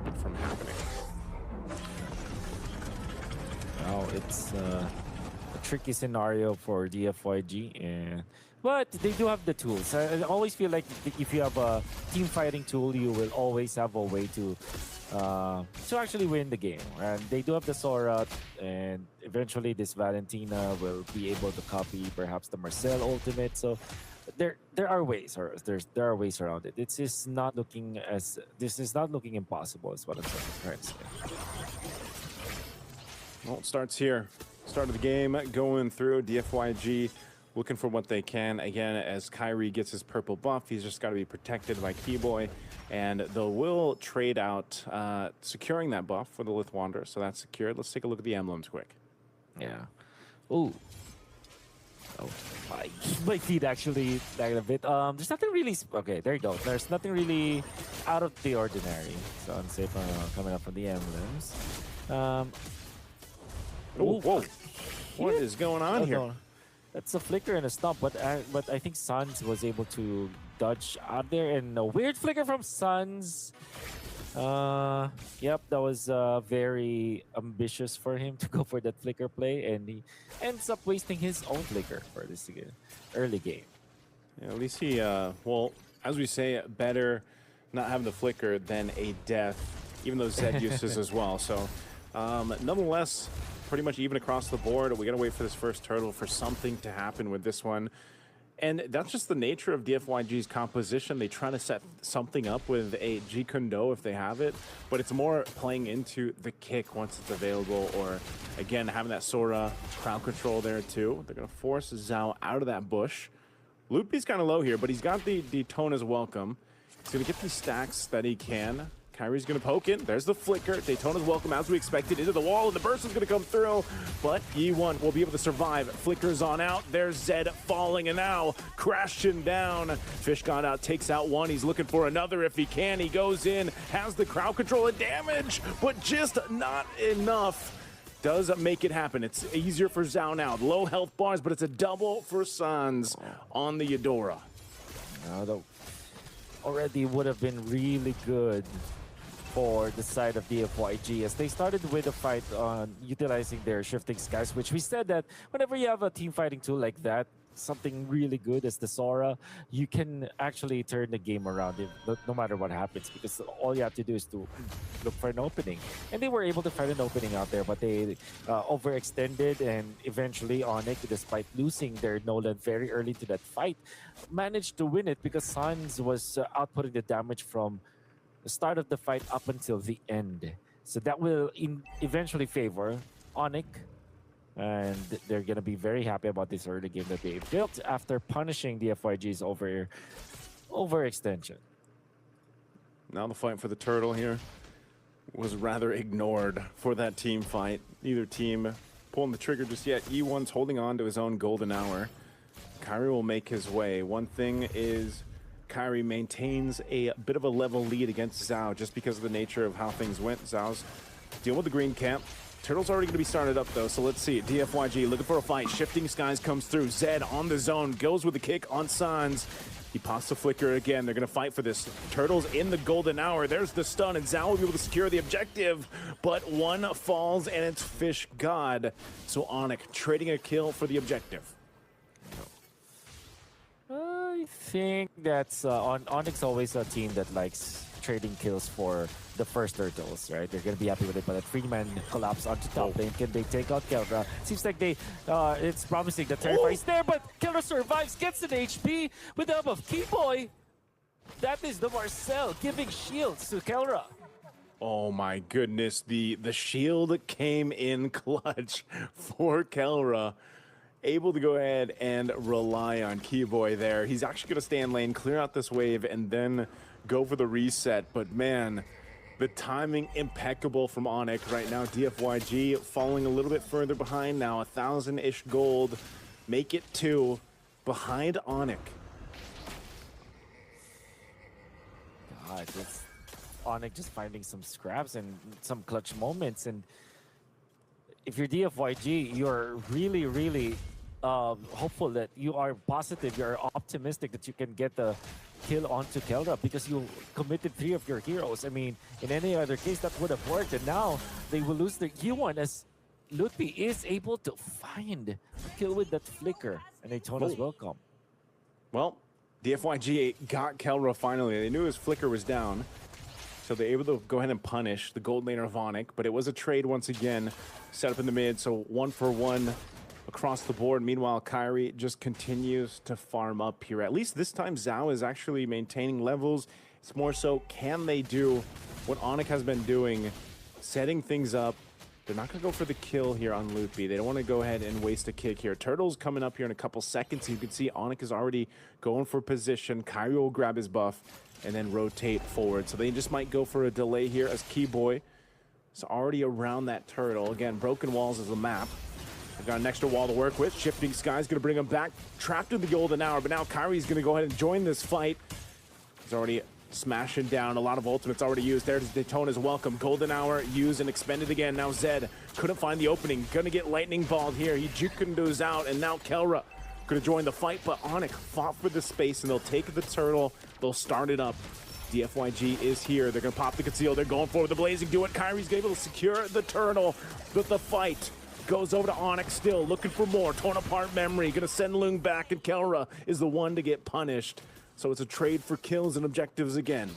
from happening. Now it's a tricky scenario for DFYG, but they do have the tools. I always feel like if you have a team fighting tool, you will always have a way to actually win the game. And they do have the Sora, and eventually this Valentina will be able to copy perhaps the Marcel ultimate. So there are ways, or there are ways around it. This is not looking impossible. Is what I'm trying to say. Well, it starts here. Start of the game going through. DFYG looking for what they can. Again, as Kyrie gets his purple buff, he's just got to be protected by Keyboy. And they will trade out, securing that buff for the Lith Wanderer. So that's secured. Let's take a look at the emblems quick. Yeah. Ooh. Oh, my feet actually lagged a bit. There's nothing really... Okay, there you go. There's nothing really out of the ordinary. So unsafe coming up from the emblems. Oh, whoa. What is going on here? No. That's a flicker and a stomp, but I think Suns was able to dodge out there, and a weird flicker from Suns. Yep, that was very ambitious for him to go for that flicker play, and he ends up wasting his own flicker for this early game. Yeah, at least he, well, as we say, better not having the flicker than a death, even though Zed uses as well. So, nonetheless, pretty much even across the board. We got to wait for this first turtle for something to happen with this one. And that's just the nature of DFYG's composition. They try to set something up with a G Kundo if they have it, but it's more playing into the kick once it's available, or again, having that Sora crowd control there too. They're going to force Zhao out of that bush. Loopy's kind of low here, but he's got the Daytona's welcome. He's going to get these stacks that he can. Kyrie's going to poke it. There's the flicker. Daytona's welcome, as we expected, into the wall, and the burst is going to come through. But E1 will be able to survive. Flickers on out. There's Zed falling, and now crashing down. Fish God out, takes out one. He's looking for another if he can. He goes in, has the crowd control and damage, but just not enough. Does make it happen. It's easier for Zhao now. Low health bars, but it's a double for Suns on the Eudora. Already would have been really good for the side of DFYG, as they started with a fight on utilizing their shifting skies, which we said that whenever you have a team fighting tool like that, something really good as the Sora, you can actually turn the game around no matter what happens, because all you have to do is to look for an opening. And they were able to find an opening out there, but they overextended, and eventually ONIC, despite losing their Nolan very early to that fight, managed to win it because Suns was outputting the damage from the start of the fight up until the end. So that will eventually favor ONIC, and they're going to be very happy about this early game that they built after punishing the DFYG's overextension. Now the fight for the turtle here was rather ignored for that team fight. Neither team pulling the trigger just yet. E1's holding on to his own golden hour. Kyrie will make his way. One thing is Kyrie maintains a bit of a level lead against Zhao just because of the nature of how things went. Zhao's dealing with the green camp. Turtle's already going to be started up, though, so let's see. DFYG looking for a fight. Shifting Skies comes through. Zed on the zone. Goes with the kick on Sans. He pops the flicker again. They're going to fight for this. Turtle's in the golden hour. There's the stun, and Zhao will be able to secure the objective. But one falls, and it's Fish God. So ONIC trading a kill for the objective. I think that's ONIC's always a team that likes trading kills for the first turtles, right? They're going to be happy with it, but that three-man collapse onto top lane. Can they take out Kelra? Seems like it's promising that Terrify is there, but Kelra survives, gets an HP with the help of Keyboy. That is the Marcel giving shields to Kelra. Oh my goodness, the shield came in clutch for Kelra. Able to go ahead and rely on Keyboy there. He's actually going to stay in lane, clear out this wave, and then go for the reset. But man, the timing impeccable from ONIC right now. DFYG falling a little bit further behind now. 1,000-ish gold. Make it 2 behind ONIC. God, it's ONIC just finding some scraps and some clutch moments. And if you're DFYG, you're really, really hopeful that you are positive, you're optimistic that you can get the kill onto Kelra because you committed 3 of your heroes. I mean, in any other case, that would have worked. And now they will lose their Q1 as Lutfi is able to find a kill with that flicker. And Daytona's welcome. Well, DFYG got Kelra finally. They knew his flicker was down, so they're able to go ahead and punish the gold laner of ONIC. But it was a trade once again, set up in the mid, so 1 for 1 across the board. Meanwhile, Kyrie just continues to farm up here. At least this time, Zhao is actually maintaining levels. It's more so, can they do what ONIC has been doing, setting things up? They're not going to go for the kill here on Lutfi. They don't want to go ahead and waste a kick here. Turtle's coming up here in a couple seconds. You can see ONIC is already going for position. Kyrie will grab his buff and then rotate forward. So they just might go for a delay here as Keyboy is already around that turtle. Again, broken walls is the map. They've got an extra wall to work with. Shifting Sky's going to bring him back. Trapped in the golden hour, but now Kyrie's going to go ahead and join this fight. He's already smashing down. A lot of ultimates already used. There's Daytona's welcome. Golden hour used and expended again. Now Zed couldn't find the opening. Gonna get lightning balled here. He juked into his out, and now Kelra gonna join the fight, but ONIC fought for the space, and they'll take the turtle. They'll start it up. DFYG is here. They're gonna pop the conceal. They're going for the blazing duet. Kyrie's able to secure the turtle, but the fight goes over to ONIC still, looking for more. Torn apart memory. Gonna send Lung back, and Kelra is the one to get punished. So it's a trade for kills and objectives again.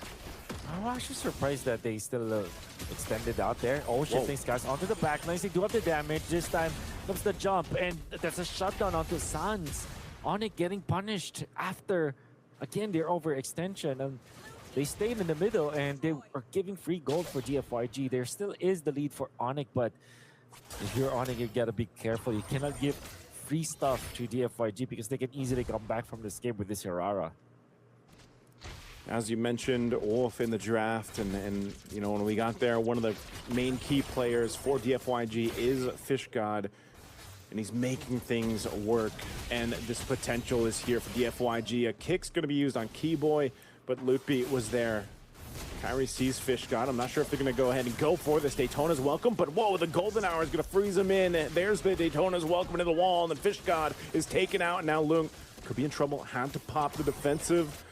I'm actually surprised that they still extended out there. Oh, shifting Skies onto the backlines. They do have the damage. This time comes the jump, and that's a shutdown onto Sans. ONIC getting punished after, again, their overextension. And they stayed in the middle, and they are giving free gold for DFYG. There still is the lead for ONIC, but if you're ONIC, you gotta be careful. You cannot give free stuff to DFYG because they can easily come back from this game with this Hirara. As you mentioned, Wolf in the draft, and you know, when we got there, one of the main key players for DFYG is Fish God, and he's making things work, and this potential is here for DFYG. A kick's going to be used on Keyboy, but Lutfi was there. Kyrie sees Fish God. I'm not sure if they're going to go ahead and go for this. Daytona's welcome, but whoa, the golden hour is going to freeze him in. There's the Daytona's welcome into the wall, and then Fish God is taken out, and now Lung could be in trouble. Had to pop the defensive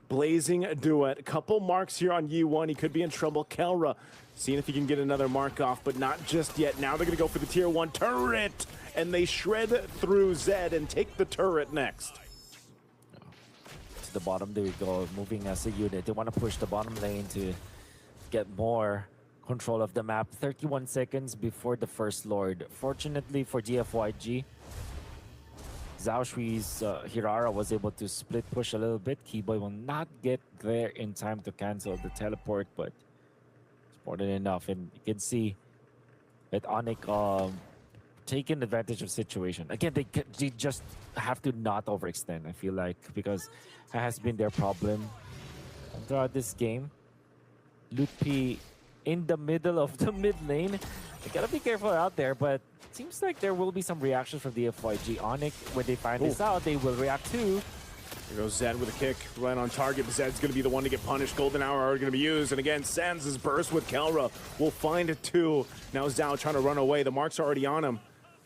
blazing duet. A couple marks here on U1. He could be in trouble. Kelra seeing if he can get another mark off, but not just yet. Now they're going to go for the tier 1 turret, and they shred through Zed and take the turret next. To the bottom, there we go. Moving as a unit. They want to push the bottom lane to get more control of the map. 31 seconds before the First Lord. Fortunately for DFYG, Zhao Shui's Hirara was able to split push a little bit. Keyboy will not get there in time to cancel the teleport, but it's more than enough. And you can see that ONIC taking advantage of situation. Again, they just have to not overextend, I feel like, because that has been their problem throughout this game. Lutfi in the middle of the mid lane. You gotta be careful out there, but seems like there will be some reactions from the DFYG. ONIC, when they find this out, they will react too. Here goes Zed with a kick, right on target. Zed's going to be the one to get punished. Golden Hour are going to be used. And again, Sans' burst with Kelra will find it too. Now Zhao trying to run away. The mark's are already on him.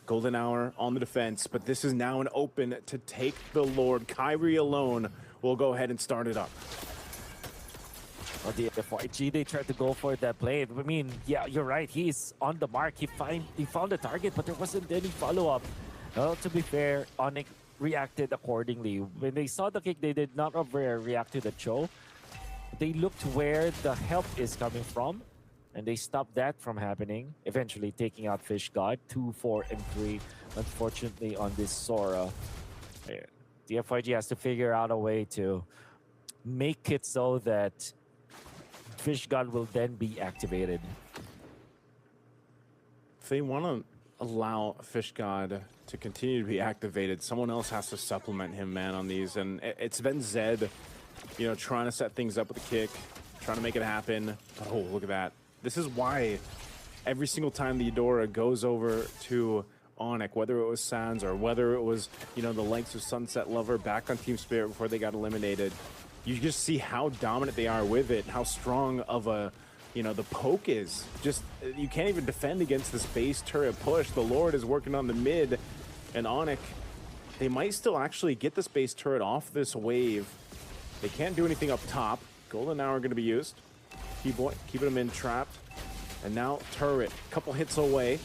Golden Hour on the defense, but this is now an open to take the Lord. Kyrie alone will go ahead and start it up. Well, the DFYG, they tried to go for that play. I mean, yeah, you're right. He's on the mark. He found the target, but there wasn't any follow-up. Well, to be fair, ONIC reacted accordingly. When they saw the kick, they did not react to the chow. They looked where the help is coming from, and they stopped that from happening, eventually taking out Fish God. 2, 4, and 3, unfortunately, on this Sora. DFYG has to figure out a way to make it so that Fish God will then be activated. If they want to allow Fish God to continue to be activated, someone else has to supplement him, man, on these. And it's been Zed, you know, trying to set things up with the kick, trying to make it happen. Oh, look at that. This is why every single time the Eudora goes over to ONIC, whether it was Sans or whether it was, you know, the likes of Sunset Lover back on Team Spirit before they got eliminated, you just see how dominant they are with it, how strong of a, you know, the poke is. Just, you can't even defend against this base turret push. The Lord is working on the mid, and ONIC, they might still actually get this base turret off this wave. They can't do anything up top. Golden now are going to be used. Keyboy keeping them in trapped. And now Turret, couple hits away.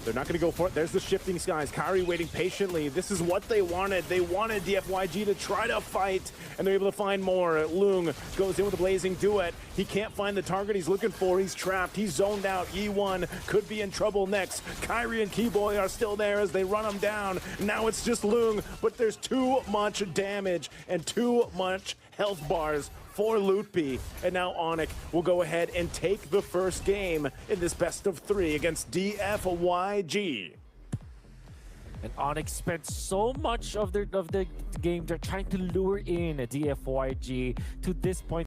They're not going to go for it. There's the shifting skies. Kyrie waiting patiently. This is what they wanted. They wanted DFYG to try to fight, and they're able to find more. Lung goes in with a blazing duet. He can't find the target he's looking for. He's trapped. He's zoned out. E1 could be in trouble next. Kyrie and Keyboy are still there as they run him down. Now it's just Lung, but there's too much damage and too much health bars for Lootby. And now ONIC will go ahead and take the first game in this best of 3 against DFYG. And ONIC spent so much of the game. They're trying to lure in a DFYG to this point.